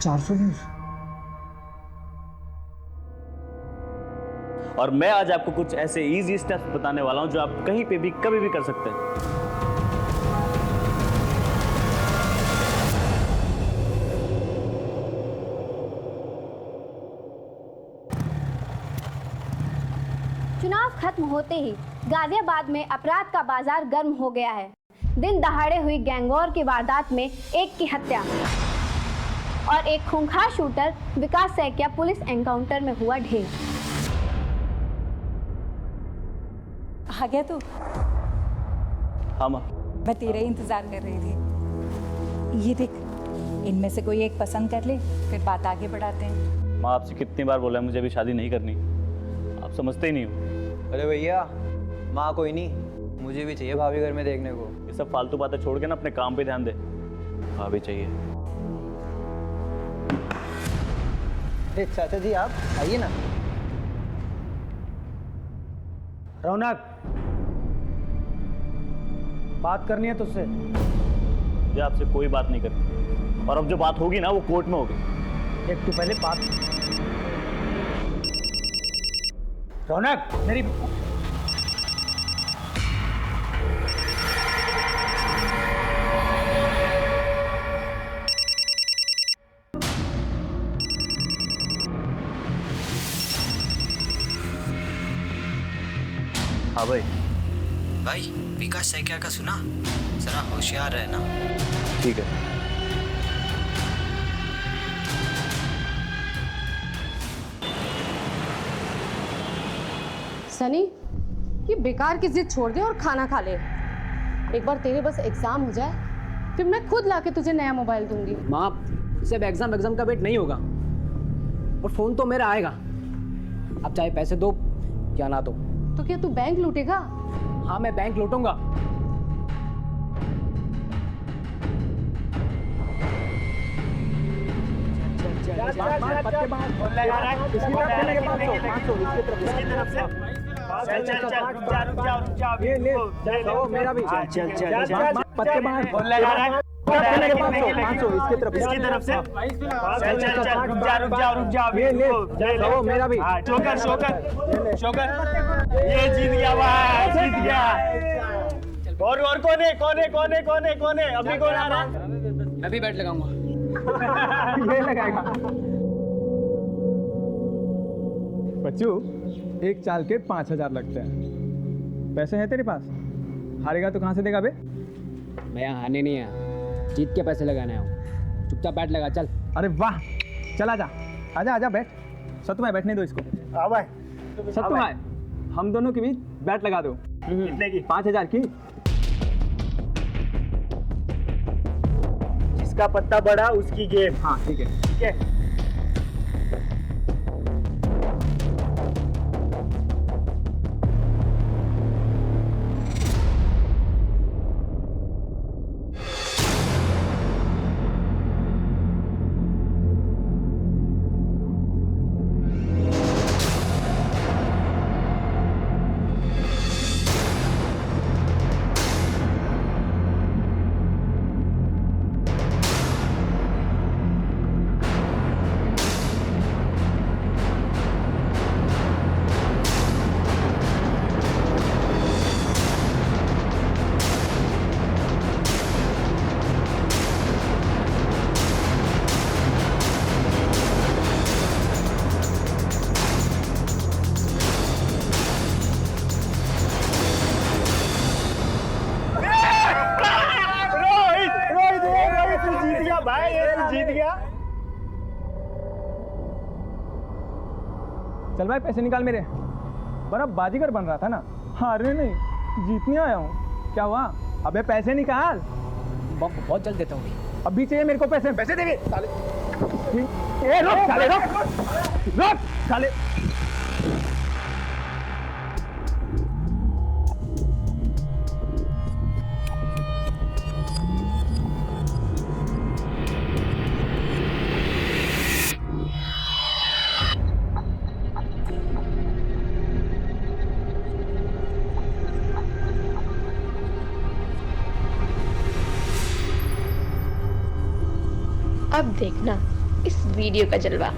400 views. और मैं आज आपको कुछ ऐसे इजी स्टेप्स बताने वाला हूं जो आप कहीं पे भी कभी भी कर सकते हैं। चुनाव खत्म होते ही गाजियाबाद में अपराध का बाजार गर्म हो गया है। दिन दहाड़े हुई गैंगवॉर की वारदात में एक की हत्या और एक खूंखार शूटर विकास सैकिया पुलिस एनकाउंटर में हुआ ढेर। आ गया तू? हाँ माँ। मैं तेरा ही इंतजार कर रही थी। ये देख, इनमें से कोई एक पसंद कर ले, फिर बात आगे बढ़ाते हैं। माँ आपसे कितनी बार बोला है मुझे अभी शादी नहीं करनी, आप समझते ही नहीं हो। अरे भैया, माँ कोई नहीं, मुझे भी चाहिए भाभी घर में देखने को। ये सब फालतू बातें छोड़ के ना अपने काम पे ध्यान दे। भाभी चाहिए। चाचा जी आप आइए ना। रौनक, बात करनी है तुझसे। मुझे आपसे कोई बात नहीं करनी, और अब जो बात होगी ना वो कोर्ट में होगी। एक तू पहले बात। रौनक मेरी हाँ भाई। भाई विकास सैकिया का सुना, जरा होशियार रहना। ठीक है। सनी, ये बेकार की जिद छोड़ दे और खाना खा ले। एक बार तेरे बस एग्जाम हो जाए, फिर मैं खुद लाके तुझे नया मोबाइल दूंगी। माँ, सिर्फ एग्जाम का वेट नहीं होगा, और फोन तो मेरा आएगा। आप चाहे पैसे दो या ना दो। तो क्या तू बैंक लूटेगा? हाँ, मैं बैंक लूटूंगा। मेरा भी पत्ते मार इसकी तरफ से। मेरा भी शोकर ये जीत गया भाई, जीत गया। और कौन है अभी कौन आ रहा है? मैं भी बैट लगाऊंगा। ये लगाएगा। बच्चू, एक चाल के 5,000 लगते हैं। पैसे हैं तेरे पास? हारेगा तो कहाँ से देगा बे? मैं यहाँ हारने नहीं आया, जीत के पैसे लगाने आया हूँ। चुपचाप बैट लगा, चल। अरे वाह, चल आजा आजा आजा बैठ। सत्तू भाई बैठने दो इसको। हाँ भाई। सत्तू भाई, हम दोनों के बीच बैट लगा दो। कितने की? 5,000 की। जिसका पत्ता बड़ा उसकी गेम। हाँ ठीक है। ठीक है। भाई जीत गया। चल भाई पैसे निकाल मेरे। बड़ा बाजीगर बन रहा था ना, हारने नहीं जीतने आया हूँ। क्या हुआ? अबे पैसे निकाल। बहुत जल्द देता हूँ। अभी चाहिए मेरे को पैसे। पैसे देंगे साले। ए रुक साले, रुक साले। अब देखना इस वीडियो का जलवा।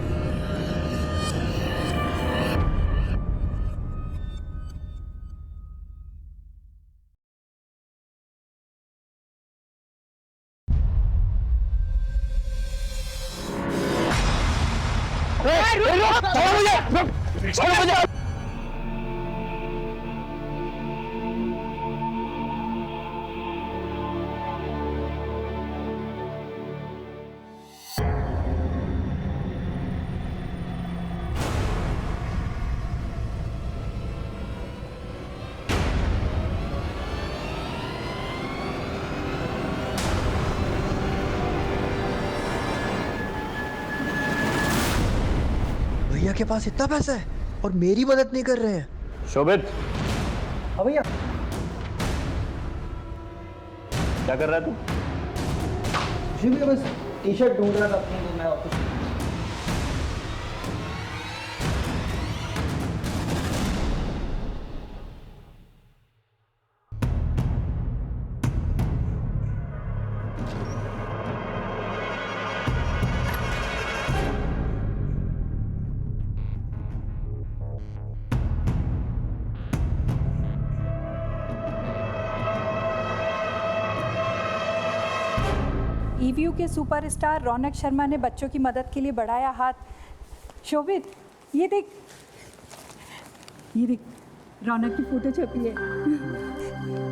भैया के पास इतना पैसा है और मेरी मदद नहीं कर रहे हैं। शोभित, हाँ भैया। क्या कर रहा है तू? जी भैया बस टी शर्ट ढूंढ रहा था अपनी, तो मैं वापस। ईवीयू के सुपरस्टार रौनक शर्मा ने बच्चों की मदद के लिए बढ़ाया हाथ। शोभित, ये देख रौनक की फोटो छपी है।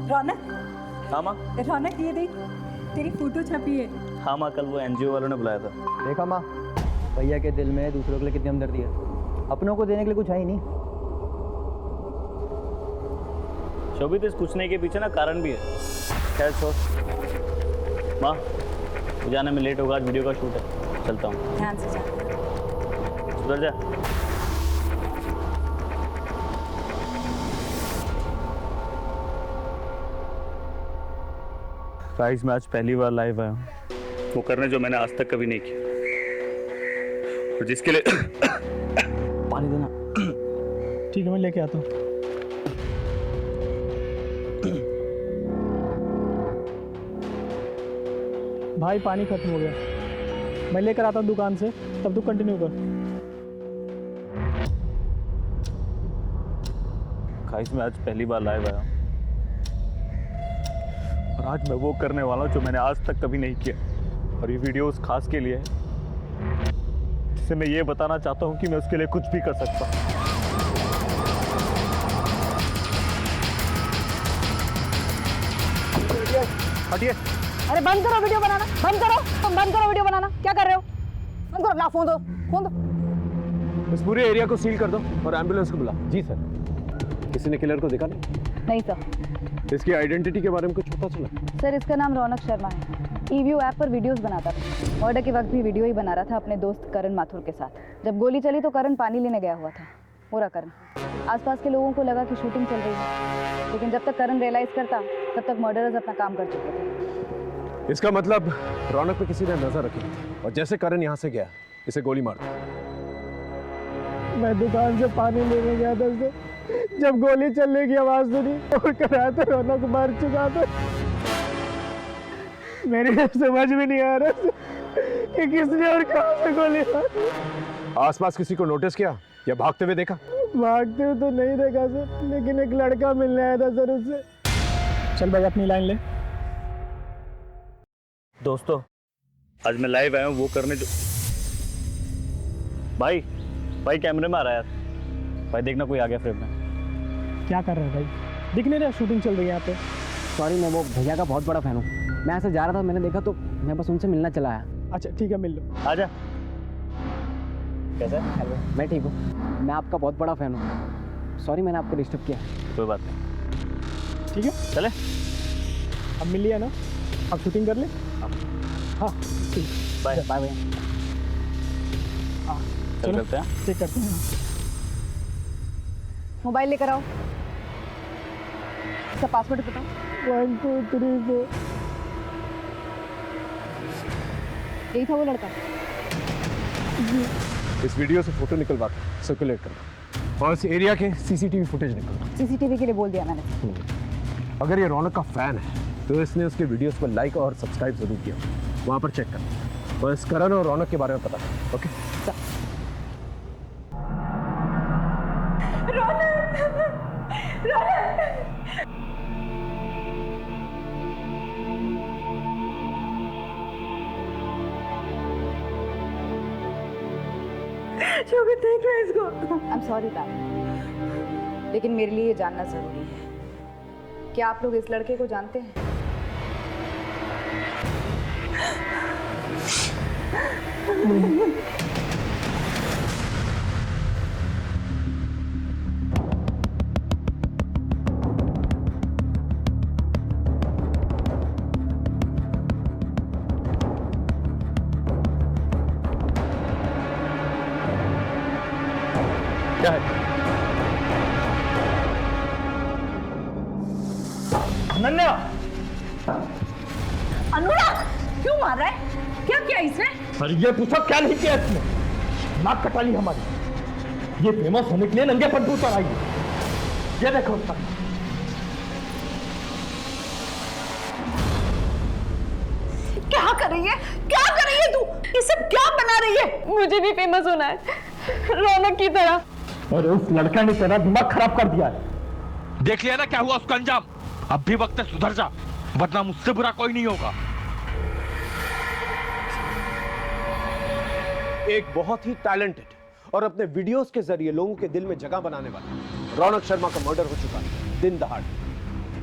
रौनक, हाँ माँ। रौनक ये देख तेरी फोटो छपी है। हाँ माँ, कल वो एनजीओ वालों ने बुलाया था। देखा माँ, भैया के दिल में दूसरों के लिए कितनी हमदर्दी है, अपनों को देने के लिए कुछ है ही नहीं। शोभित, इस कुछ नहीं के पीछे ना कारण भी है। खैर छोड़ माँ, जाने में लेट होगा, आज वीडियो का शूट है, चलता हूँ। ध्यान से जा। सुधर जा। गाइस, मैं आज पहली बार लाइव आया हूँ, वो करने जो मैंने आज तक कभी नहीं किया, और जिसके लिए पानी देना। ठीक है, मैं लेके आता हूँ। भाई पानी खत्म हो गया, मैं लेकर आता हूँ दुकान से, तब तू कंटिन्यू कर। गाइस, मैं आज पहली बार लाइव आया हूँ, और आज मैं वो करने वाला हूँ जो मैंने आज तक कभी नहीं किया, और ये वीडियो उस खास के लिए है जिसे मैं ये बताना चाहता हूँ कि मैं उसके लिए कुछ भी कर सकता हूँ। हटिए। अरे बंद करो वीडियो बनाना, बंद करो, तुम बंद करो वीडियो बनाना। क्या कर रहे हो? बंद करो, ला फोन दो, फोन दो। इस पूरे एरिया को सील कर दो और एम्बुलेंस को बुला। जी सर। किसी ने किलर को देखा नहीं? नहीं सर। इसकी आइडेंटिटी के बारे में कुछ पता चला? सर इसका नाम रौनक शर्मा है, ईवीयू ऐप पर वीडियोस बनाता था। मर्डर के वक्त भी वीडियो ही बना रहा था अपने दोस्त करण माथुर के साथ। जब गोली चली तो करण पानी लेने गया हुआ था। पूरा करण, आसपास के लोगों को लगा कि शूटिंग चल रही है, लेकिन जब तक करण रियलाइज करता तब तक मर्डरर्स अपना काम कर चुके थे। इसका मतलब रौनक पे किसी ने नजर रखी और जैसे करण यहाँ से गया इसे गोली मार दी। मैं दुकान से पानी लेने गया था सर, जब गोली चलने की आवाज सुनी और कराया तो रौनक मर चुका था। मेरे समझ में नहीं आ रहा कि किसने और कहाँ से गोली मारी। आसपास किसी को नोटिस किया या भागते हुए देखा? भागते हुए तो नहीं देखा सर, लेकिन एक लड़का मिलने आया था सर उससे। चल भाई अपनी लाइन ले। दोस्तों, आज मैं लाइव आया हूँ वो करने जो भाई कैमरे में आ रहा है यार। भाई देखना, कोई आ गया फ्रेम में। क्या कर रहे हैं भाई? दिख नहीं रहा, शूटिंग चल रही है यहाँ पे। सॉरी, मैं वो भैया का बहुत बड़ा फैन हूँ। मैं ऐसे जा रहा था, मैंने देखा तो मैं बस उनसे मिलना चला आया। अच्छा ठीक है, मिल लो। आजा। कैसा है? मैं ठीक हूँ, मैं आपका बहुत बड़ा फैन हूँ। सॉरी मैंने आपको डिस्टर्ब किया। कोई बात नहीं, ठीक है चले। अब मिल लिया ना, अब शूटिंग कर ले। हाँ ठीक, बाय बाय भैया। चल करते हैं। चेक करते हैं। मोबाइल लेकर आओ, इसका पासवर्ड बताओ। 1 2 3 4। यही था वो लड़का? इस वीडियो से फोटो निकलवा के सर्कुलेट करना और इस एरिया के सीसीटीवी फुटेज निकलना। सीसीटीवी के लिए बोल दिया मैंने। अगर ये रौनक का फैन है तो इसने उसके वीडियोस पर लाइक और सब्सक्राइब जरूर किया। वहाँ पर चेक करना, बस करण और रौनक के बारे में पता करना। Okay? I am sorry ma'am, लेकिन मेरे लिए ये जानना जरूरी है। क्या आप लोग इस लड़के को जानते हैं? क्या है? अनन्या! अनुराग क्यों मार रहा है? क्या किया इसने? अरे ये पूछो क्या नहीं किया इसने? नाक कटा ली हमारी। ये फेमस होने के लिए नंगे पंडू पर आई है। ये देखो उसका। क्या कर रही है? क्या कर रही है तू? ये सब क्या बना रही है? मुझे भी फेमस होना है, रौनक की तरह। अरे उस लड़का ने तेरा दिमाग खराब कर दिया है। देख लिया ना क्या हुआ उसका अंजाम। अब भी वक्त है सुधर जा, वरना मुझसे बुरा कोई नहीं होगा। एक बहुत ही टैलेंटेड और अपने वीडियोस के जरिए लोगों के दिल में जगह बनाने वाला रौनक शर्मा का मर्डर हो चुका है दिन दहाड़े।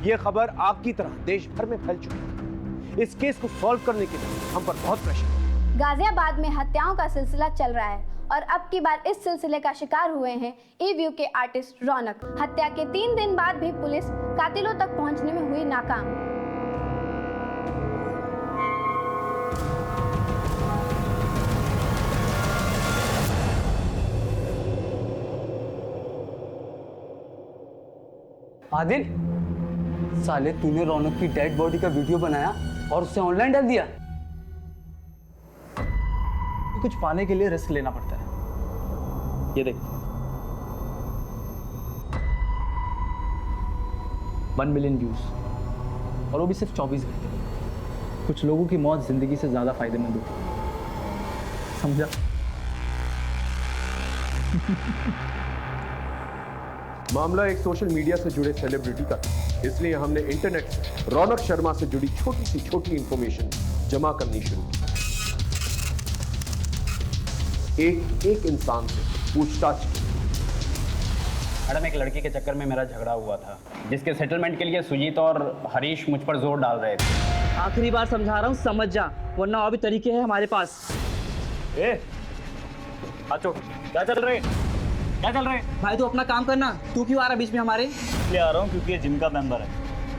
यह खबर आग की तरह देश भर में फैल चुकी है। इस केस को सॉल्व करने के लिए हम पर बहुत प्रेशर है। गाजियाबाद में हत्याओं का सिलसिला चल रहा है और अब की बार इस सिलसिले का शिकार हुए हैं ई-व्यू के आर्टिस्ट रौनक। हत्या के 3 दिन बाद भी पुलिस कातिलों तक पहुंचने में हुई नाकाम। आदिल, साले तूने रौनक की डेड बॉडी का वीडियो बनाया और उसे ऑनलाइन डाल दिया। कुछ पाने के लिए रिस्क लेना पड़ता है। ये देख, 1 मिलियन व्यूज, और वो भी सिर्फ 24 घंटे। कुछ लोगों की मौत जिंदगी से ज्यादा फायदेमंद होती है, समझा? मामला एक सोशल मीडिया से जुड़े सेलिब्रिटी का था, इसलिए हमने इंटरनेट से रौनक शर्मा से जुड़ी छोटी सी छोटी इंफॉर्मेशन जमा करनी शुरू की। एक इंसान से पूछताछ की। मैडम, एक लड़की के चक्कर में मेरा झगड़ा हुआ था, जिसके सेटलमेंट के लिए सुजीत और हरीश मुझ पर जोर डाल रहे थे। आखिरी बार समझा रहा हूँ, समझ जा, वरना और भी तरीके हैं हमारे पास। आचो, क्या चल रहे हैं? क्या चल रहे हैं? भाई तू अपना काम करना, तू क्यों आ रहा बीच में हमारे? इसलिए आ रहा हूँ क्योंकि ये जिम का मेंबर है,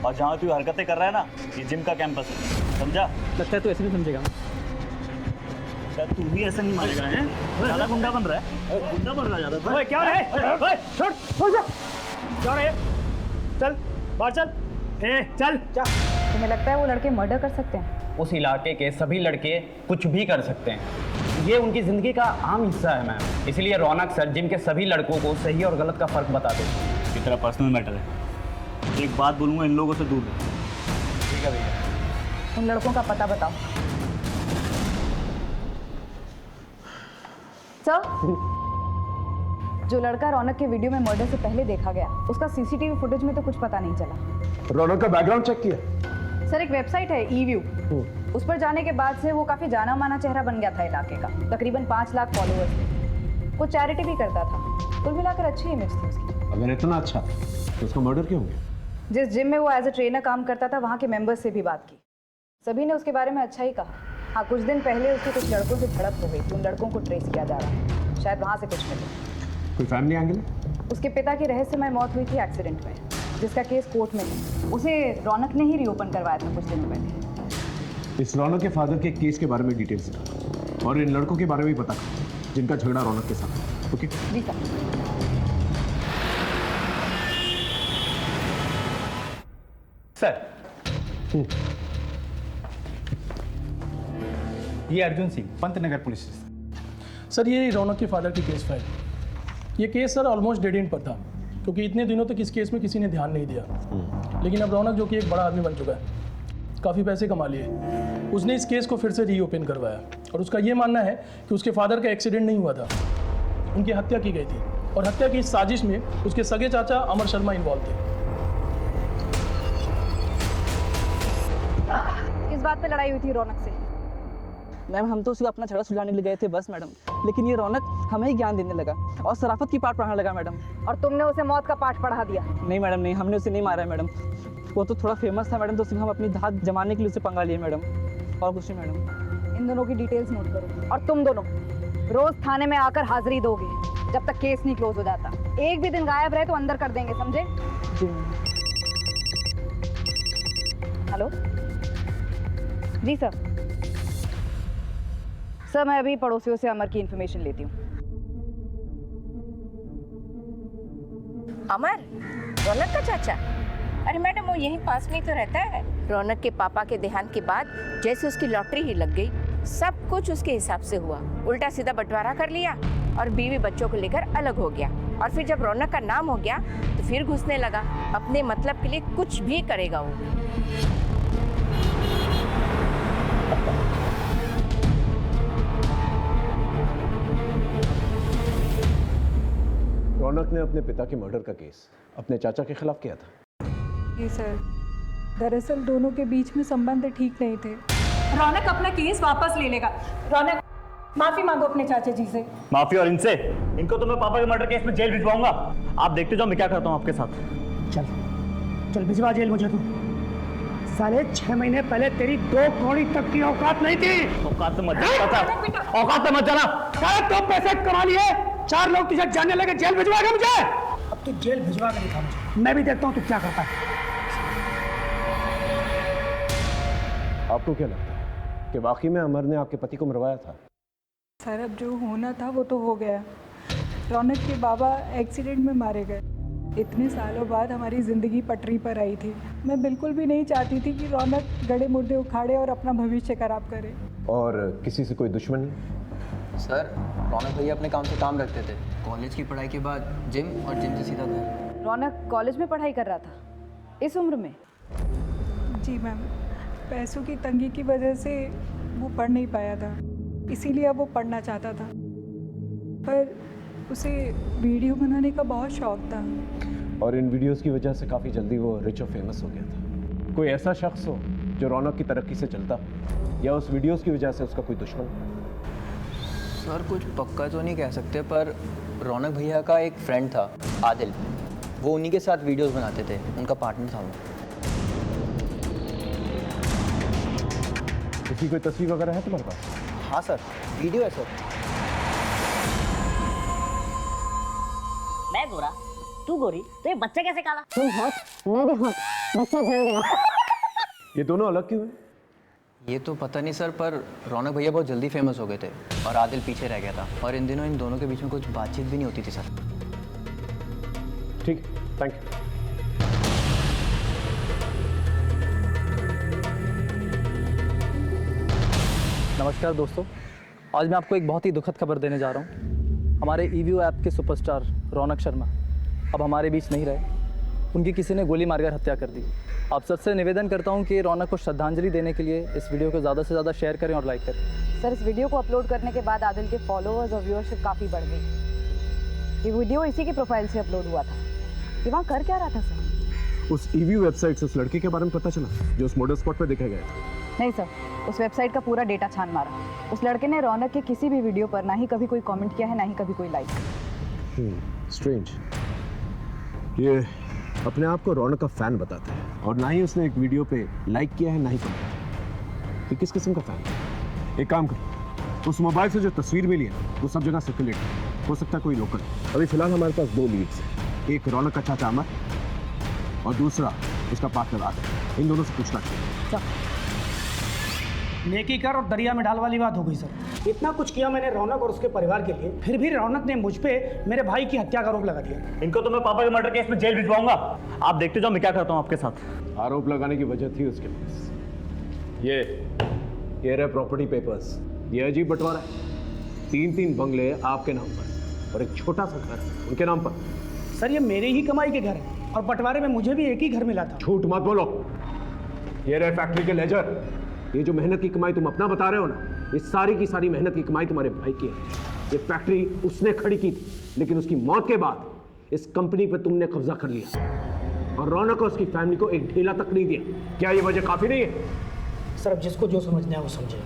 और जहाँ तू हरकतें कर रहा है ना, ये जिम का कैंपस है, समझा? लगता है तू ऐसे नहीं समझेगा। तू भी ऐसा नहीं मानेगा, हैं? ज्यादा गुंडा बन रहा है, गुंडा बन रहा है ज्यादा। ओए क्या है? ओए छोड़ जा, क्या है? चल बाहर चल, चल। तुम्हें लगता है वो लड़के मर्डर कर सकते हैं? उस इलाके के सभी लड़के कुछ भी कर सकते हैं, ये उनकी जिंदगी का आम हिस्सा है मैम। इसलिए रौनक सर जिम के सभी लड़कों को सही और गलत का फर्क बता देते। ये तेरा पर्सनल मैटर है, एक बात बोलूँगा, इन लोगों से दूर रहो। ठीक है भैया। उन लड़कों का पता बताओ। सर, जो लड़का रौनक के वीडियो में मर्डर से पहले देखा गया, उसका सीसीटीवी फुटेज में तो कुछ पता नहीं चला। रौनक का बैकग्राउंड चेक किया? सर, एक वेबसाइट है ई-व्यू, उस पर जाने के बाद से वो काफी जाना माना चेहरा बन गया था इलाके का। तकरीबन 5 लाख फॉलोअर्स थे। वो चैरिटी भी करता था। कुल मिलाकर अच्छी इमेज थी उसकी। अगर इतना अच्छा तो उसका मर्डर क्यों हो गया? जिस जिम में वो एज ए ट्रेनर काम करता था, वहाँ के मेंबर्स से भी बात की, सभी ने उसके बारे में अच्छा ही कहा। हाँ, कुछ दिन पहले उसकी कुछ लड़कों से झड़प हो गई थी। उन लड़कों को ट्रेस किया जा रहा है, शायद वहाँ से कुछ मिले। कोई फैमिली एंगल है? उसके पिता की रहस्यमय मौत हुई थी एक्सीडेंट में, जिसका केस कोर्ट में है। उसे रौनक ने ही रीओपन करवाया था कुछ दिनों पहले। इस रौनक के फादर के केस के बारे में डिटेल्स है और इन लड़कों के बारे में भी पता कर, जिनका झगड़ा रौनक के साथ। ओके जी सर। सर, ये Arjun Singh, Pantnagar police station. Sir, ये रौनक के फादर की केस फाइल। ये case sir almost dead and पर था, क्योंकि इतने दिनों तक इस केस में किसी ने ध्यान नहीं दिया। लेकिन अब रौनक, जो कि एक बड़ा आदमी बन चुका है, काफ़ी पैसे कमा लिए। उसने इस केस को फिर से रीओपन करवाया और उसका ये मानना है कि उसके फादर का एक्सीडेंट नहीं हुआ था, उनकी हत्या की गई थी और हत्या की इस साजिश में उसके सगे चाचा अमर शर्मा इन्वॉल्व थे। किस बात पे लड़ाई हुई थी रौनक से? मैम हम तो उसको अपना झगड़ा सुलझाने ले गए थे बस मैडम, लेकिन ये रौनक हमें ही ज्ञान देने लगा और शराफत की पाठ पढ़ाने लगा मैडम। और तुमने उसे मौत का पाठ पढ़ा दिया? नहीं मैडम नहीं, हमने उसे नहीं मारा है मैडम, वो तो थोड़ा फेमस था मैडम, तो सिर्फ हम अपनी धाक जमाने के लिए उसे पंगा लिए मैडम, और कुछ नहीं मैडम। इन दोनों की डिटेल्स नोट करो और तुम दोनों रोज थाने में आकर हाजिरी दोगे जब तक केस नहीं क्लोज हो जाता। एक भी दिन गायब रहे तो अंदर कर देंगे, समझे? जी। हेलो जी सर। सर मैं अभी पड़ोसियों से अमर की इन्फॉर्मेशन लेती हूँ। अमर, रौनक का चाचा? अरे मैडम वो यहीं पास में ही तो रहता है। रौनक के पापा के देहांत के बाद जैसे उसकी लॉटरी ही लग गई, सब कुछ उसके हिसाब से हुआ, उल्टा सीधा बंटवारा कर लिया और बीवी बच्चों को लेकर अलग हो गया। और फिर जब रौनक का नाम हो गया तो फिर घुसने लगा, अपने मतलब के लिए कुछ भी करेगा वो। रौनक ने अपने पिता के मर्डर का केस अपने चाचा के खिलाफ किया था। जी सर, दरअसल दोनों के बीच में संबंध ठीक नहीं थे। रौनक अपना केस वापस ले लेगा। रौनक माफी मांगो अपने चाचा जी से। माफी? और इनसे? इनको तो मैं पापा के मर्डर केस में जेल भिजवाऊंगा। आप देखते जाओ मैं क्या करता हूँ आपके साथ। चल चल भिजवा जेल मुझे। तू साले 6 महीने पहले तेरी 2 कौड़ी तक की औकात नहीं थी। औकात से मत जाना, औकात से मत जाना। तो पैसे कमा लिए, 4 लोग तुझे जानने लगे, जेल भिजवाएगा मुझे? अब तू जेल भिजवा के दिखा मुझे, मैं भी देखता हूँ तू क्या करता है। आपको क्या लगता है कि वाकई में अमर ने आपके पति को मरवाया था? सर अब जो होना था वो तो हो गया। रौनक के बाबा एक्सीडेंट में मारे गए। इतने सालों बाद हमारी ज़िंदगी पटरी पर आई थी। मैं बिल्कुल भी नहीं चाहती थी कि रौनक गड़े मुर्दे उखाड़े और अपना भविष्य खराब करे। और किसी से कोई दुश्मनी? सर रौनक भैया अपने काम से काम रखते थे। कॉलेज की पढ़ाई के बाद जिम और जिम से सीधा घर। रौनक कॉलेज में पढ़ाई कर रहा था इस उम्र में? जी मैम, पैसों की तंगी की वजह से वो पढ़ नहीं पाया था, इसीलिए अब वो पढ़ना चाहता था। पर उसे वीडियो बनाने का बहुत शौक था और इन वीडियोस की वजह से काफ़ी जल्दी वो रिच और फेमस हो गया था। कोई ऐसा शख्स हो जो रौनक की तरक्की से चलता, या उस वीडियोस की वजह से उसका कोई दुश्मन? सर कुछ पक्का तो नहीं कह सकते, पर रौनक भैया का एक फ्रेंड था आदिल, वो उन्हीं के साथ वीडियोस बनाते थे, उनका पार्टनर था वो। उसकी कोई तस्वीर वगैरह है तुम्हारे पास? हाँ सर, वीडियो है सर। मैं गोरा, तू गोरी, तो ये बच्चा कैसे काला? तुम हॉट, मैं भी हॉट, बच्चा जल गया। ये दोनों अलग क्यों हैं? ये तो पता नहीं सर, पर रौनक भैया बहुत जल्दी फेमस हो गए थे और आदिल पीछे रह गया था, और इन दिनों इन दोनों के बीच में कुछ बातचीत भी नहीं होती थी सर। ठीक, थैंक यू। नमस्कार दोस्तों, आज मैं आपको एक बहुत ही दुखद खबर देने जा रहा हूँ। हमारे ईवीओ ऐप के सुपरस्टार रौनक शर्मा अब हमारे बीच नहीं रहे। उनकी किसी ने गोली मारकर हत्या कर दी। आप सबसे निवेदन करता हूँ कि रौनक को श्रद्धांजलि देने के लिए इस वीडियो को ज़्यादा से ज़्यादा शेयर करें और लाइक करें। सर इस वीडियो को अपलोड करने के बाद आदिल के फॉलोअर्स और व्यूअरशिप काफ़ी बढ़ गई। ये वीडियो इसी की प्रोफाइल से अपलोड हुआ था। ये वहाँ कर क्या रहा था सर? उस ईवीओ वेबसाइट से उस लड़के के बारे में पता चला जो उस मॉडल स्पॉट पर देखा गया था? नहीं सर, उस वेबसाइट का पूरा डेटा छान मारा। उस लड़के ने रौनक के किसी भी वीडियो पर ना ही कभी कोई कमेंट किया है, ना ही कभी कोई लाइक। स्ट्रेंज। ये अपने आप को रौनक का फैन बताता है और ना ही उसने एक वीडियो पे लाइक किया है, ना ही कमेंट। ये किस किस्म का फैन है? एक काम कर, उस मोबाइल से जो तस्वीर मिली है वो सब जगह सर्कुलेट हो सकता है कोई लोकल। अभी फिलहाल हमारे पास 2 लीड्स हैं, एक रौनक का चाचा अमर और दूसरा उसका पार्टनर आदिल। इन दोनों से पूछना चाहिए। नेकी कर और दरिया में डाल वाली बात हो गई सर। इतना कुछ किया मैंने रौनक और उसके परिवार के लिए, फिर भी रौनक ने मुझ पे मेरे भाई की हत्या का आरोप लगा दिया। इनको तो मैं पापा के मर्डर केस में जेल भिजवाऊंगा। आप देखते जाओ मैं क्या करता हूँ आपके साथ। आरोप लगाने की वजह थी उसके पास। ये रहे प्रॉपर्टी पेपर्स। ये अजीब बंटवारा है। 3-3 बंगले आपके नाम पर और एक छोटा सा घर उनके नाम पर। सर ये मेरे ही कमाई के घर है और बंटवारे में मुझे भी एक ही घर मिला था। झूठ मत बोलो। ये रहे फैक्ट्री के लेजर। ये जो मेहनत की कमाई तुम अपना बता रहे हो ना, ये सारी की सारी मेहनत की कमाई तुम्हारे भाई की है। ये फैक्ट्री उसने खड़ी की थी, लेकिन उसकी मौत के बाद इस कंपनी पर तुमने कब्जा कर लिया और रौनक और उसकी फैमिली को एक ढेला तक नहीं दिया। क्या ये वजह काफी नहीं है? सर अब जिसको जो समझना है वो समझे।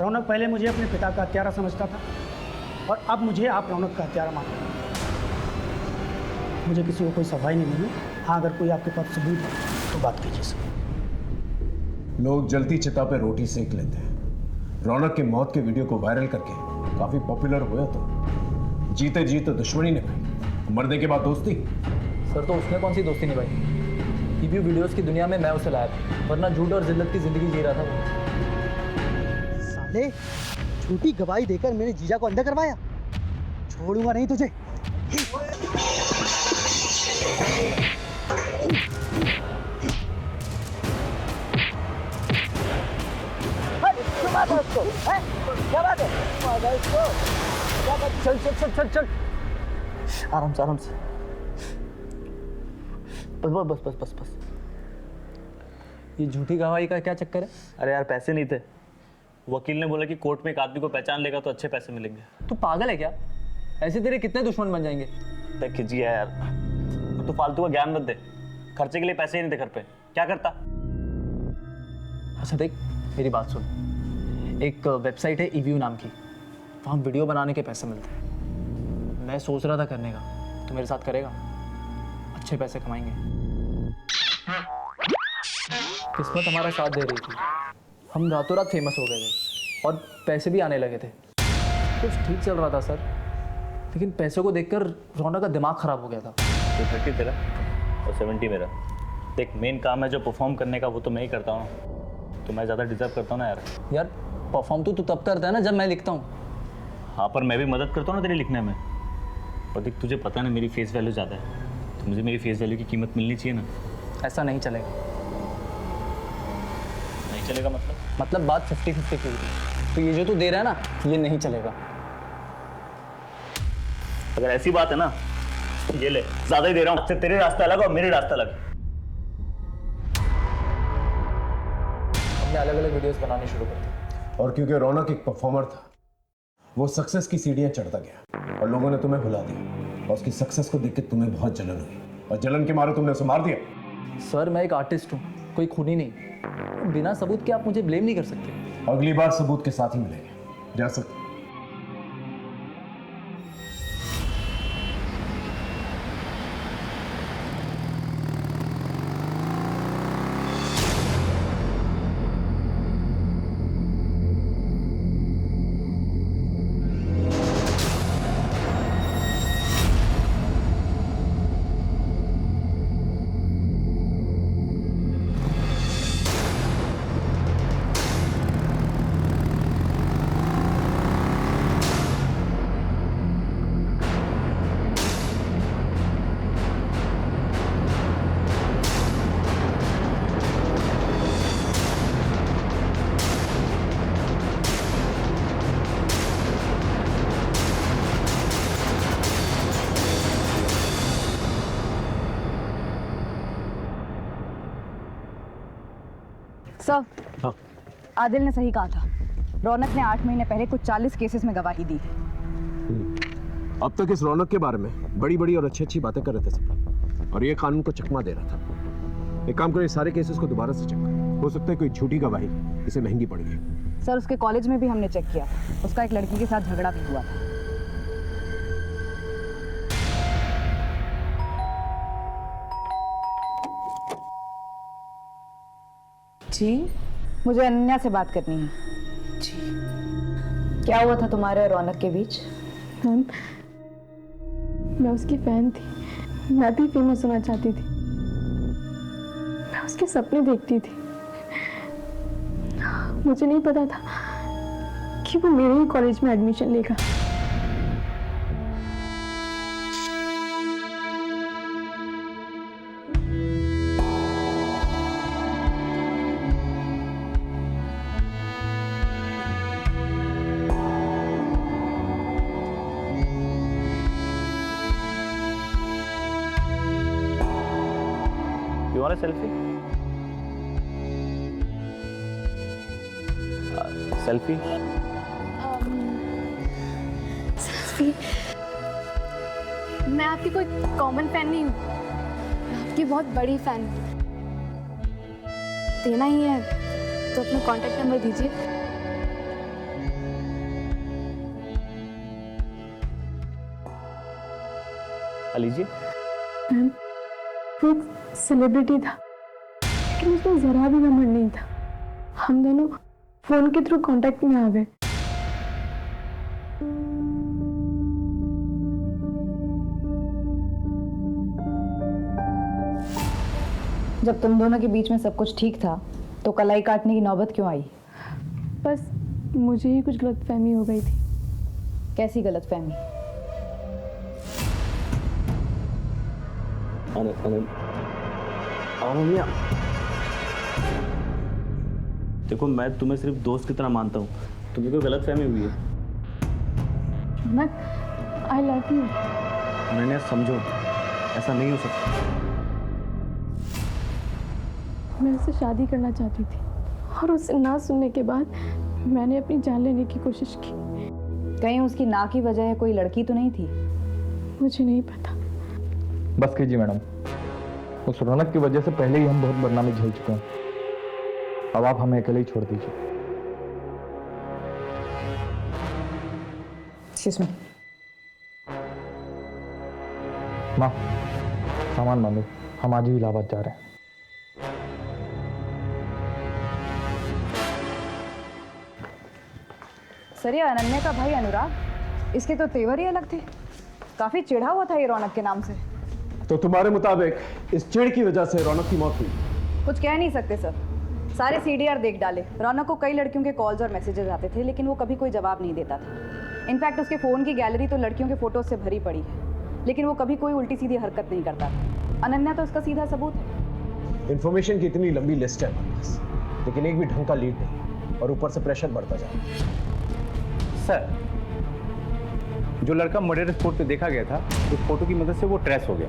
रौनक पहले मुझे अपने पिता का हत्यारा समझता था और अब मुझे आप रौनक का हत्यारा मानते हैं। मुझे किसी को कोई सफाई नहीं मिली। हाँ, अगर कोई आपके पास सबूत है तो बात कीजिए सर। लोग जलती चिता पे रोटी सेक लेते हैं। रौनक की मौत के वीडियो को वायरल करके काफी पॉपुलर हुए तो जीते जी तो दुश्मनी निभाई, मरने के बाद दोस्ती। सर तो उसने कौन सी दोस्ती निभाई? ईवीयू वीडियोस की दुनिया में मैं उसे लाया था, वरना झूठ और जिल्लत की जिंदगी जी रहा था वो। साले झूठी गवाही देकर मेरे जीजा को अंदर करवाया, छोड़ूंगा नहीं तुझे। क्या बात है? चल चल चल चल चल, आराम से आराम से, बस बस बस बस बस। ये झूठी गवाही का क्या चक्कर है? अरे यार पैसे नहीं थे। वकील ने बोला कि कोर्ट में एक आदमी को पहचान लेगा तो अच्छे पैसे मिलेंगे। तू पागल है क्या? ऐसे तेरे कितने दुश्मन बन जाएंगे? देख खिजिए यार, तू फालतू का ज्ञान मत दे। खर्चे के लिए पैसे ही नहीं थे घर पे, क्या करता? अच्छा देख मेरी बात सुन, एक वेबसाइट है ईवीयू नाम की, वहाँ वीडियो बनाने के पैसे मिलते हैं। मैं सोच रहा था करने का, तो मेरे साथ करेगा? अच्छे पैसे कमाएंगे। किस्मत हमारा साथ दे रही थी, हम रातों रात फेमस हो गए थे और पैसे भी आने लगे थे। कुछ ठीक चल रहा था सर, लेकिन पैसों को देखकर रौनक का दिमाग खराब हो गया था। तो 30 तेरा और 70 मेरा। देख मेन काम है जो परफॉर्म करने का, वो तो मैं ही करता हूँ, तो मैं ज़्यादा डिजर्व करता हूँ ना यार। यार परफॉर्म तो तू तब करता है ना जब मैं लिखता हूँ। हाँ पर मैं भी मदद करता हूँ ना तेरे लिखने में। और देख तुझे पता है ना मेरी फेस वैल्यू ज़्यादा है, तो मुझे मेरी फेस वैल्यू की कीमत मिलनी चाहिए ना। ऐसा नहीं चलेगा। नहीं चलेगा मतलब बात 50-50 की। तो ये जो तू दे रहा है ना, ये नहीं चलेगा। अगर ऐसी बात है ना, ये ले, ज़्यादा ही दे रहा हूँ। अच्छा तेरे रास्ता अलग और मेरे रास्ता अलग। हमने अलग अलग वीडियोस बनाने शुरू कर दी। और क्योंकि रौनक एक परफॉर्मर था, वो सक्सेस की सीढ़ियां चढ़ता गया और लोगों ने तुम्हें भुला दिया और उसकी सक्सेस को देख के तुम्हें बहुत जलन हुई और जलन के मारे तुमने उसे मार दिया। सर मैं एक आर्टिस्ट हूँ, कोई खूनी नहीं। बिना सबूत के आप मुझे ब्लेम नहीं कर सकते। अगली बार सबूत के साथ ही मिलेंगे, जा सकते। सर, आदिल ने सही कहा था। रौनक ने 8 महीने पहले कुछ 40 केसेस में गवाही दी थी। अब तक इस रौनक के बारे में बड़ी बड़ी और अच्छी अच्छी बातें कर रहे थे सब, और ये कानून को चकमा दे रहा था। एक काम करो, सारे केसेस को दोबारा से चेक करो, हो सकता है कोई झूठी गवाही इसे महंगी पड़ गई। सर उसके कॉलेज में भी हमने चेक किया, उसका एक लड़की के साथ झगड़ा भी हुआ था। जी, मुझे अनन्या से बात करनी है। जी। क्या हुआ था तुम्हारे और रौनक के बीच? मैम, मैं उसकी फैन थी, मैं भी फेमस होना चाहती थी, मैं उसके सपने देखती थी। मुझे नहीं पता था कि वो मेरे ही कॉलेज में एडमिशन लेगा। You want a selfie? Selfie? Selfie? मैं आपकी कोई कॉमन फैन नहीं हूँ, मैं आपकी बहुत बड़ी फैन हूँ। देना ही है तो अपना कांटेक्ट नंबर दीजिए। लीजिए। मैम, वो सेलिब्रिटी था लेकिन उसमें ज़रा भी नंबर नहीं था। हम दोनों फ़ोन के थ्रू कांटेक्ट में आ गए। जब तुम दोनों के बीच में सब कुछ ठीक था तो कलाई काटने की नौबत क्यों आई? बस मुझे ही कुछ गलतफहमी हो गई थी। कैसी गलतफहमी? अनन्या, देखो मैं तुम्हें सिर्फ दोस्त की तरह मानता हूँ, तुम्हें कोई गलतफहमी हुई है? I love you. अनन्या समझो, ऐसा नहीं हो सकता। मैं उससे शादी करना चाहती थी और उससे ना सुनने के बाद मैंने अपनी जान लेने की कोशिश की। कहीं उसकी ना की वजह कोई लड़की तो नहीं थी? मुझे नहीं पता। बस कीजिए मैडम, उस रौनक की वजह से पहले ही हम बहुत बदनामी झेल चुके हैं। अब आप हमें अकेले ही छोड़ दीजिए। Excuse me। माँ, सामान बांधो, हम आज ही इलाहाबाद जा रहे हैं। सर, ये अनन्या का भाई अनुराग, इसके तो तेवर ही अलग थे। काफी चिढ़ा हुआ था ये रौनक के नाम से। तो तुम्हारे मुताबिक इस चिढ़ की वजह से रौनक की मौत हुई? कुछ कह नहीं सकते सर, सारे सीडीआर देख डाले। रौनक को कई लड़कियों के कॉल्स और मैसेजेस आते थे लेकिन वो कभी कोई जवाब नहीं देता था। इनफैक्ट उसके फ़ोन की गैलरी तो लड़कियों के फोटोज से भरी पड़ी है लेकिन वो कभी कोई उल्टी सीधी हरकत नहीं करता था। अनन्या तो उसका सीधा सबूत है। इंफॉर्मेशन की इतनी लंबी लिस्ट है हमारे पास, लेकिन एक भी ढंग का लीड नहीं और ऊपर से प्रेशर बढ़ता जा रहा है। सर, जो लड़का मर्डर स्पॉट पे देखा गया था उस फोटो की मदद से वो ट्रेस हो गया।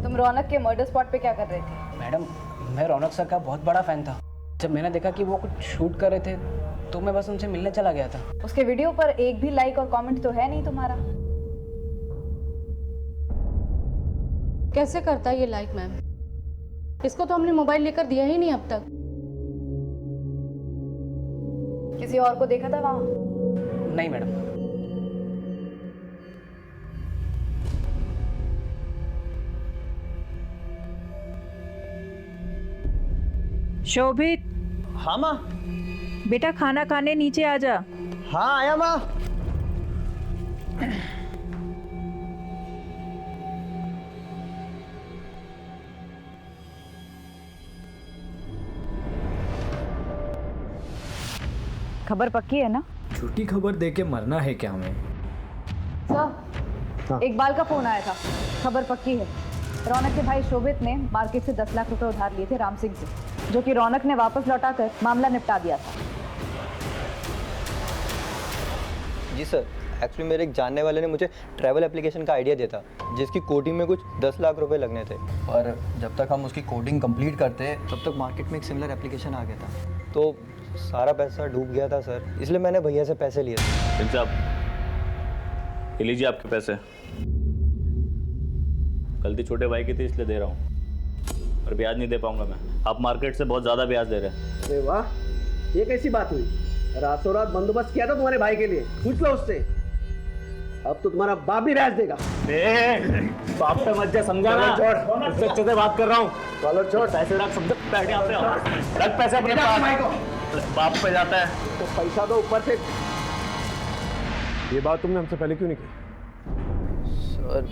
तुम रौनक के मर्डर स्पॉट पे क्या कर रहे थे? मैडम, मैं रौनक सर का बहुत बड़ा फैन था। जब मैंने देखा कि वो कुछ शूट कर रहे थे तो मैं बस उनसे मिलने चला गया था। उसके वीडियो पर एक भी लाइक और कमेंट तो है नहीं तुम्हारा। कैसे करता है ये लाइक मैम? इसको तो हमने मोबाइल लेकर दिया ही नहीं अब तक। किसी और को देखा था वहां? नहीं मैडम। शोभित। हाँ माँ। बेटा खाना खाने नीचे आ जा। हाँ आया माँ। खबर पक्की है ना? झूठी खबर देके मरना है क्या हमें? सर, इकबाल का फोन आया था, खबर पक्की है। रौनक के भाई शोभित ने मार्केट से 10 लाख रुपए उधार लिए थे राम सिंह से, जो कि रौनक ने वापस लौटाकर मामला निपटा दिया था। जी सर, एक्चुअली मेरे एक जानने वाले ने मुझे ट्रैवल एप्लीकेशन का आइडिया दिया था जिसकी कोडिंग में कुछ 10 लाख रुपए लगने थे, और जब तक हम उसकी कोडिंग कंप्लीट करते तब तक मार्केट में एक सिमिलर एप्लीकेशन आ गया था, तो सारा पैसा डूब गया था सर, इसलिए मैंने भैया से पैसे लिए थे। साहब, ये लीजिए आपके पैसे। गलती छोटे भाई की थी इसलिए दे रहा हूँ, और ब्याज नहीं दे पाऊंगा मैं। आप मार्केट से बहुत ज़्यादा ब्याज दे रहे हैं। अरे वाह, ये कैसी बात हुई? रातों रात बंदोबस्त किया था तुम्हारे भाई के लिए, पूछ लो उससे। अब तो तुम्हारा बाप भी ब्याज देगा। बाप पे मत जा, समझा ना? इससे अच्छे से बात कर रहा हूँ। चलो छोड़, पैसे रख, सब बैठ यहाँ पे। रख पैसे अपने पास। बाप पे जाता है तो पैसा दो ऊपर से। ये बात तुमने हमसे पहले क्यों नहीं की? सर,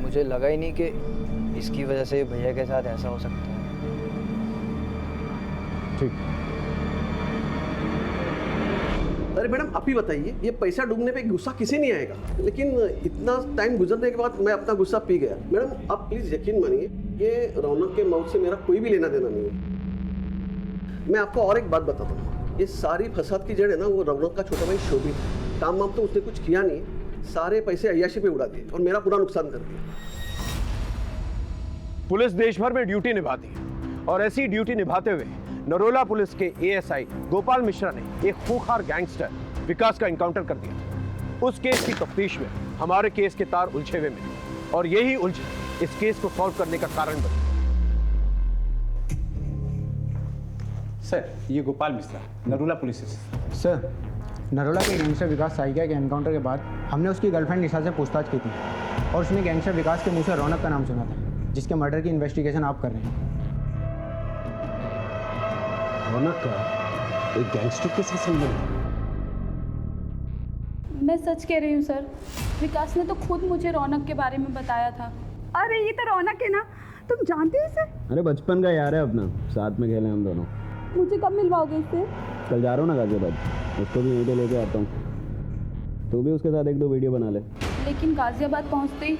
मुझे लगा ही नहीं कि इसकी वजह से भैया के साथ ऐसा हो सकता है। ठीक, अरे मैडम आप ही बताइए, ये पैसा डूबने पे गुस्सा किसी नहीं आएगा, लेकिन इतना टाइम गुजरने के बाद मैं अपना गुस्सा पी गया। मैडम आप प्लीज यकीन मानिए, ये रौनक के मौत से मेरा कोई भी लेना देना नहीं है। मैं आपको और एक बात बताता हूँ, ये सारी फसाद की जड़ है ना, वो रौनक का छोटा भाई शोभित है। काम वाम तो उसने कुछ किया नहीं, सारे पैसे अय्याशी पे उड़ा दिए और मेरा पूरा नुकसान कर दिया। पुलिस देश भर में ड्यूटी निभाती है और ऐसी ड्यूटी निभाते हुए नरोला पुलिस के एएसआई गोपाल मिश्रा ने एक खूंखार गैंगस्टर विकास का एनकाउंटर कर दिया। उस केस की तफ्तीश में हमारे केस के तार उलझे हुए मिले और यही उलझन इस केस को सॉल्व करने का कारण बनी। सर, ये Gopal Mishra, Narola police station. Sir, Narola के गैंगस्टर विकास साहिका के एनकाउंटर के बाद हमने उसकी गर्लफ्रेंड निशा से पूछताछ की थी और उसने गैंगस्टर विकास के मुंह से रौनक का नाम सुना था, जिसके मर्डर की इन्वेस्टिगेशन आप कर रहे हैं। रौनक का एक गैंगस्टर के साथ संबंध? मैं सच कह रही हूँ सर, विकास ने तो खुद मुझे रौनक के बारे में बताया था। अरे ये तो रौनक है ना, तुम जानते हो इसे? अरे बचपन का यार है अपना, साथ में खेले हम दोनों। मुझे कब मिलवाओगे इससे? कल जा रहा हूँ ना गाजियाबाद, उसको भी वीडियो लेके आता हूँ। तू भी उसके साथ 1-2 वीडियो बना ले। लेकिन गाजियाबाद पहुँचते ही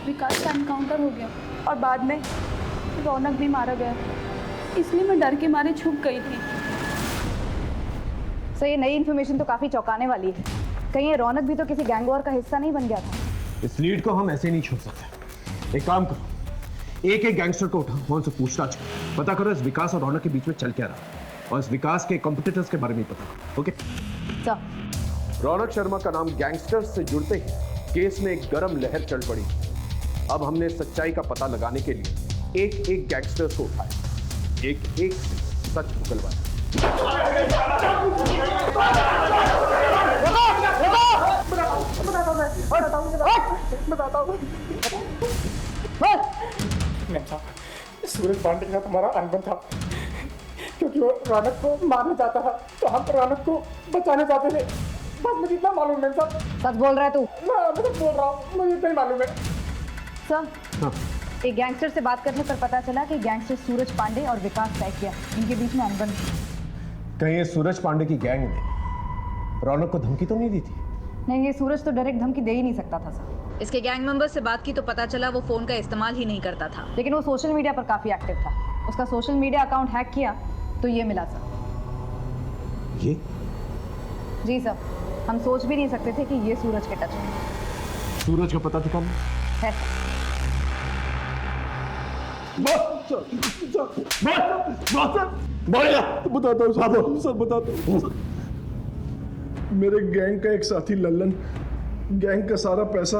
विकास का एनकाउंटर हो गया और बाद में रौनक भी मारा गया, इसलिए मैं डर के मारे छुप गई थी। सर, ये नई इन्फॉर्मेशन तो काफ़ी चौंकाने वाली है। कहीं ये रौनक भी तो किसी गैंग वॉर का हिस्सा नहीं बन गया था? इस लीड को हम ऐसे नहीं छोड़ सकते। एक काम करो, एक गैंगस्टर को उठाओ, वहां से पूछताछ करो, पता करो इस विकास और रौनक के बीच में चल क्या रहा और इस विकास के कॉम्पिटिटर्स के बारे में पता करो। Okay sir. रौनक शर्मा का नाम गैंगस्टर्स से जुड़ते ही केस में एक गर्म लहर चल पड़ी। अब हमने सच्चाई का पता लगाने के लिए एक गैंगस्टर्स को उठाया, एक सच उगलवाया। सूरज पांडे के साथ हमारा अनबन था, क्योंकि वो रौनक को मारना चाहता था, तो हम रौनक को बचाना चाहते थे। बस मुझे इतना मालूम है सर। सच बोल रहा है तू? मैं तो बोल रहा हूँ, मुझे इतना ही मालूम है सर। हाँ। एक गैंगस्टर से बात करने पर पता चला कि गैंगस्टर सूरज पांडे और विकास सैकिया, इनके बीच में अनबन थी। कहीं ये सूरज पांडे की गैंग ने रौनक को धमकी तो नहीं दी थी? नहीं, ये सूरज तो डायरेक्ट धमकी दे ही नहीं सकता था सर। इसके गैंग मेंबर्स से बात की तो पता चला वो फोन का इस्तेमाल ही नहीं करता था, लेकिन वो सोशल मीडिया पर काफी एक्टिव था। उसका सोशल मीडिया अकाउंट हैक किया तो ये मिला सर। ये? जी सर, हम सोच भी नहीं सकते थे कि ये सूरज के टच में। सूरज का पता ठिकाना है? बताता हूँ साहब, सब बताता हूँ। मेरे गैंग का एक साथी लल्लन गैंग का सारा पैसा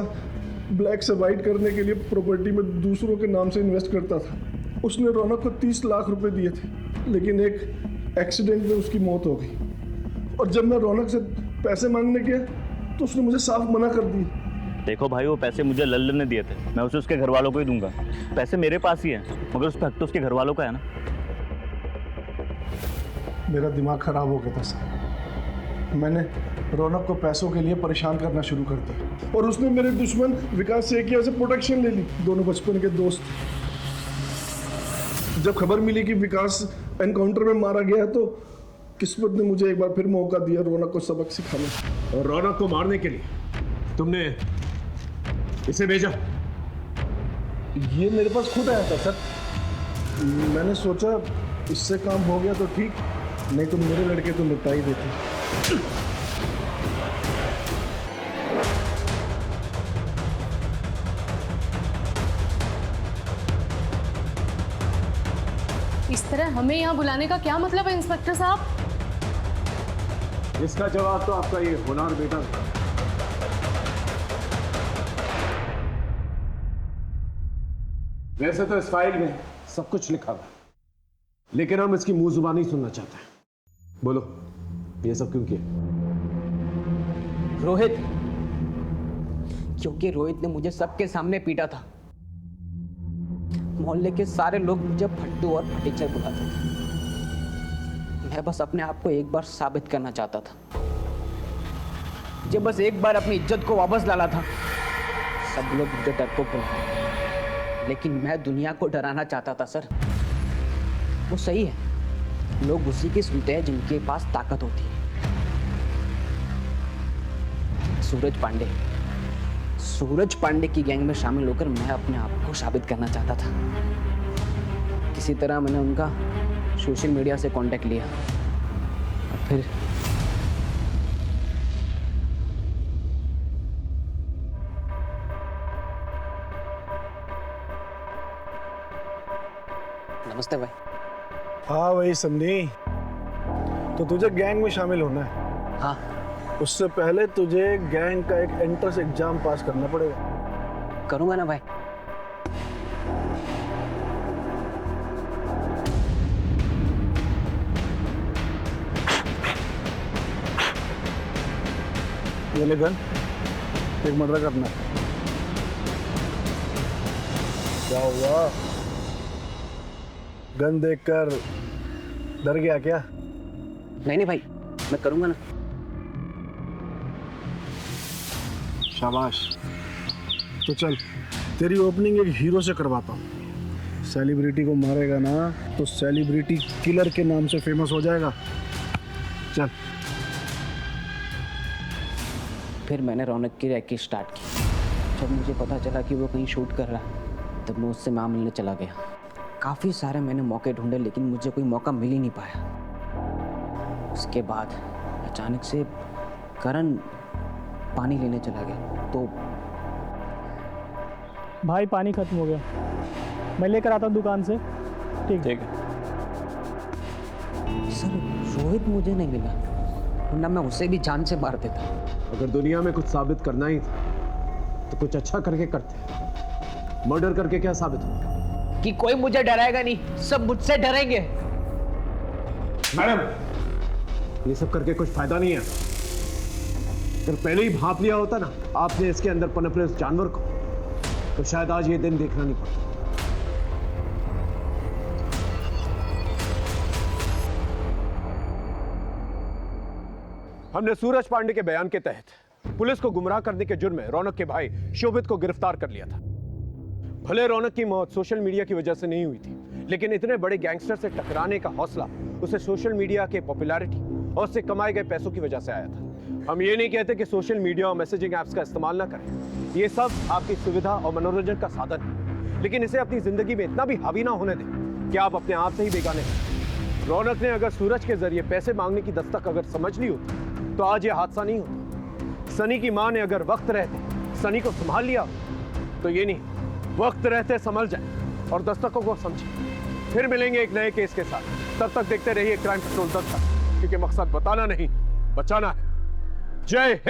ब्लैक से वाइट करने के लिए प्रॉपर्टी में दूसरों के नाम से इन्वेस्ट करता था। उसने रौनक को 30 लाख रुपए दिए थे, लेकिन एक एक्सीडेंट में उसकी मौत हो गई। और जब मैं रौनक से पैसे मांगने गया तो उसने मुझे साफ मना कर दी। देखो भाई, वो पैसे मुझे लल्लन ने दिए थे, मैं उसे उसके घर वालों को ही दूंगा। पैसे मेरे पास ही हैं, मगर उस पर हक तो उसके घर वालों का है ना। मेरा दिमाग खराब हो गया था सर। मैंने रौनक को पैसों के लिए परेशान करना शुरू कर दिया और उसने मेरे दुश्मन विकास सेकिया से प्रोटेक्शन ले ली। दोनों बचपन के दोस्त। जब खबर मिली कि विकास एनकाउंटर में मारा गया तो किस्मत ने मुझे एक बार फिर मौका दिया रौनक को सबक सिखाने। और रौनक को मारने के लिए तुमने इसे भेजा? ये मेरे पास खुद आया था सर। मैंने सोचा इससे काम हो गया तो ठीक, नहीं तो मेरे लड़के तो निपटा ही देते। इस तरह हमें यहाँ बुलाने का क्या मतलब है इंस्पेक्टर साहब? इसका जवाब तो आपका ये होनहार बेटा था। वैसे तो इस फाइल में सब कुछ लिखा हुआ है, लेकिन हम इसकी मुंह जुबानी सुनना चाहते हैं। बोलो, ये सब क्यों किया? रोहित, क्योंकि रोहित ने मुझे सबके सामने पीटा था। मोहल्ले के सारे लोग मुझे फट्टू और फटीचर बुलाते थे। मैं बस अपने आप को एक बार साबित करना चाहता था। जब बस एक बार अपनी इज्जत को वापस लाना था। सब लोग मुझे डरपोक बुलाते थे, लेकिन मैं दुनिया को डराना चाहता था सर। वो सही है, लोग उसी की सुनते हैं जिनके पास ताकत होती है। सूरज पांडे की गैंग में शामिल होकर मैं अपने आप को साबित करना चाहता था। किसी तरह मैंने उनका सोशल मीडिया से कांटेक्ट लिया और फिर नमस्ते भाई। हाँ भाई सन्नी, तो तुझे गैंग में शामिल होना है? हाँ। उससे पहले तुझे गैंग का एक एंट्रेंस एग्जाम पास करना पड़ेगा। करूंगा ना भाई। ये ले गन, एक मर्डर करना है। क्या हुआ? गन देखकर डर गया क्या? नहीं भाई, मैं करूंगा ना। शाबाश। तो चल, तेरी ओपनिंग एक हीरो से करवाता हूँ। सेलिब्रिटी को मारेगा ना तो सेलिब्रिटी किलर के नाम से फेमस हो जाएगा। चल। फिर मैंने रौनक की रैकी स्टार्ट की। जब मुझे पता चला कि वो कहीं शूट कर रहा है तब मैं उससे मां मिलने चला गया। काफ़ी सारे मैंने मौके ढूंढे लेकिन मुझे कोई मौका मिल ही नहीं पाया। उसके बाद अचानक से करण पानी लेने चला गया तो भाई पानी खत्म हो गया, मैं लेकर आता हूँ दुकान से। ठीक है। सर रोहित मुझे नहीं मिला, वरना मैं उसे भी जान से मार देता। अगर दुनिया में कुछ साबित करना ही था तो कुछ अच्छा करके करते। मर्डर करके क्या साबित हो? कि कोई मुझे डराएगा नहीं, सब मुझसे डरेंगे। मैडम, ये सब करके कुछ फायदा नहीं है। अगर पहले ही भांप लिया होता ना आपने इसके अंदर पनप रहे उस जानवर को, तो शायद आज ये दिन देखना नहीं पड़ता। हमने सूरज पांडे के बयान के तहत पुलिस को गुमराह करने के जुर्म में रौनक के भाई शोभित को गिरफ्तार कर लिया था। भले रौनक की मौत सोशल मीडिया की वजह से नहीं हुई थी, लेकिन इतने बड़े गैंगस्टर से टकराने का हौसला उसे सोशल मीडिया के पॉपुलैरिटी और उससे कमाए गए पैसों की वजह से आया था। हम ये नहीं कहते कि सोशल मीडिया और मैसेजिंग ऐप्स का इस्तेमाल ना करें, ये सब आपकी सुविधा और मनोरंजन का साधन है, लेकिन इसे अपनी जिंदगी में इतना भी हावी ना होने दें कि आप अपने आप से ही बेगाने हैं। रौनक ने अगर सूरज के जरिए पैसे मांगने की दस्तक अगर समझ ली होती तो आज ये हादसा नहीं होता। सनी की मां ने अगर वक्त रहते सनी को संभाल लिया तो ये नहीं, वक्त रहते संभल जाए और दस्तकों को समझे। फिर मिलेंगे एक नए केस के साथ। तब तक देखते रहिए क्राइम पेट्रोल 10 तक, क्योंकि मकसद बताना नहीं, बचाना है। जय हिंद।